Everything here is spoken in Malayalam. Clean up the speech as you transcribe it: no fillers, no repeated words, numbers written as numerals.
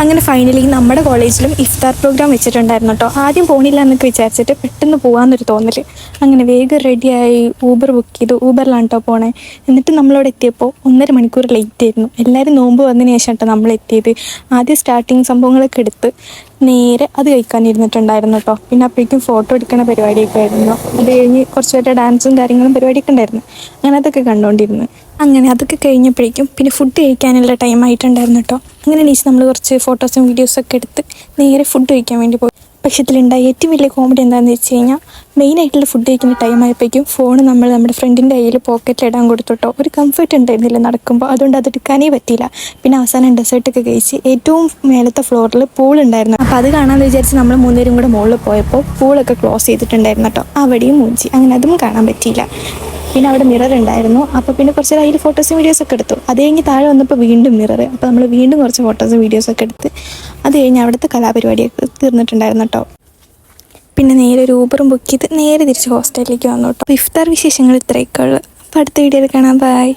അങ്ങനെ ഫൈനലി നമ്മുടെ കോളേജിലും ഇഫ്താർ പ്രോഗ്രാം വെച്ചിട്ടുണ്ടായിരുന്നു കേട്ടോ. ആദ്യം പോണില്ല എന്നൊക്കെ വിചാരിച്ചിട്ട് പെട്ടെന്ന് പോകാമെന്നൊരു തോന്നൽ. അങ്ങനെ വേഗം റെഡിയായി ഊബർ ബുക്ക് ചെയ്തു. ഊബറിലാണ് കേട്ടോ പോണേ. എന്നിട്ട് നമ്മളവിടെ എത്തിയപ്പോൾ 1.5 മണിക്കൂർ ലേറ്റ് ആയിരുന്നു. എല്ലാവരും നോമ്പ് വന്നതിന് ശേഷം കേട്ടോ നമ്മൾ എത്തിയത്. ആദ്യം സ്റ്റാർട്ടിങ് സംഭവങ്ങളൊക്കെ എടുത്ത് നേരെ അത് കഴിക്കാനിരുന്നിട്ടുണ്ടായിരുന്നു കേട്ടോ. പിന്നെ അപ്പോഴേക്കും ഫോട്ടോ എടുക്കുന്ന പരിപാടിയൊക്കെ ആയിരുന്നു. അത് കഴിഞ്ഞ് കുറച്ച് പേരുടെ ഡാൻസും കാര്യങ്ങളും പരിപാടിയൊക്കെ ഉണ്ടായിരുന്നു. അങ്ങനെ അതൊക്കെ കണ്ടുകൊണ്ടിരുന്നു. അങ്ങനെ അതൊക്കെ കഴിഞ്ഞപ്പോഴേക്കും പിന്നെ ഫുഡ് കഴിക്കാനുള്ള ടൈം ആയിട്ടുണ്ടായിരുന്നു കേട്ടോ. അങ്ങനെ എണീച്ച് നമ്മൾ കുറച്ച് ഫോട്ടോസും വീഡിയോസൊക്കെ എടുത്ത് നേരെ ഫുഡ് കഴിക്കാൻ വേണ്ടി പോയി. പക്ഷേ ഇതിലുണ്ടായ ഏറ്റവും വലിയ കോമഡി എന്താണെന്ന് വെച്ച് കഴിഞ്ഞാൽ മെയിനായിട്ടുള്ള ഫുഡ് കഴിക്കുന്ന ടൈം ആയപ്പോഴേക്കും ഫോൺ നമ്മൾ നമ്മുടെ ഫ്രണ്ടിൻ്റെ കയ്യിൽ പോക്കറ്റിലിടാൻ കൊടുത്തുട്ടോ. ഒരു കംഫർട്ട് ഉണ്ടായിരുന്നില്ല നടക്കുമ്പോൾ, അതുകൊണ്ട് അത് എടുക്കാനേ പറ്റിയില്ല. പിന്നെ അവസാനം ഡെസേർട്ടൊക്കെ കഴിച്ച് ഏറ്റവും മേലത്തെ ഫ്ലോറിൽ പൂൾ ഉണ്ടായിരുന്നു. അപ്പോൾ അത് കാണാമെന്ന് വിചാരിച്ച് നമ്മൾ 3 പേരും കൂടെ മുകളിൽ പോയപ്പോൾ പൂളൊക്കെ ക്ലോസ് ചെയ്തിട്ടുണ്ടായിരുന്നു കേട്ടോ. അവിടെയും മൂഞ്ചി. അങ്ങനെ അതും കാണാൻ പറ്റിയില്ല. പിന്നെ അവിടെ മിറർ ഉണ്ടായിരുന്നു. അപ്പോൾ പിന്നെ കുറച്ച് അതിൽ ഫോട്ടോസും വീഡിയോസൊക്കെ എടുത്തു. അത് കഴിഞ്ഞ് താഴെ വന്നപ്പോൾ വീണ്ടും മിറർ. അപ്പോൾ നമ്മൾ വീണ്ടും കുറച്ച് ഫോട്ടോസും വീഡിയോസൊക്കെ എടുത്ത് അത് കഴിഞ്ഞ് അവിടുത്തെ കലാപരിപാടിയൊക്കെ തീർന്നിട്ടുണ്ടായിരുന്നു കേട്ടോ. പിന്നെ നേരെ ഒരു ഊബറും ബുക്ക് ചെയ്ത് നേരെ തിരിച്ച് ഹോസ്റ്റലിലേക്ക് വന്നു കേട്ടോ. ഇഫ്താർ വിശേഷങ്ങൾ ഇത്രയൊക്കെ ഉള്ളു. അപ്പോൾ അടുത്ത വീഡിയോയിൽ കാണാം. ബൈ.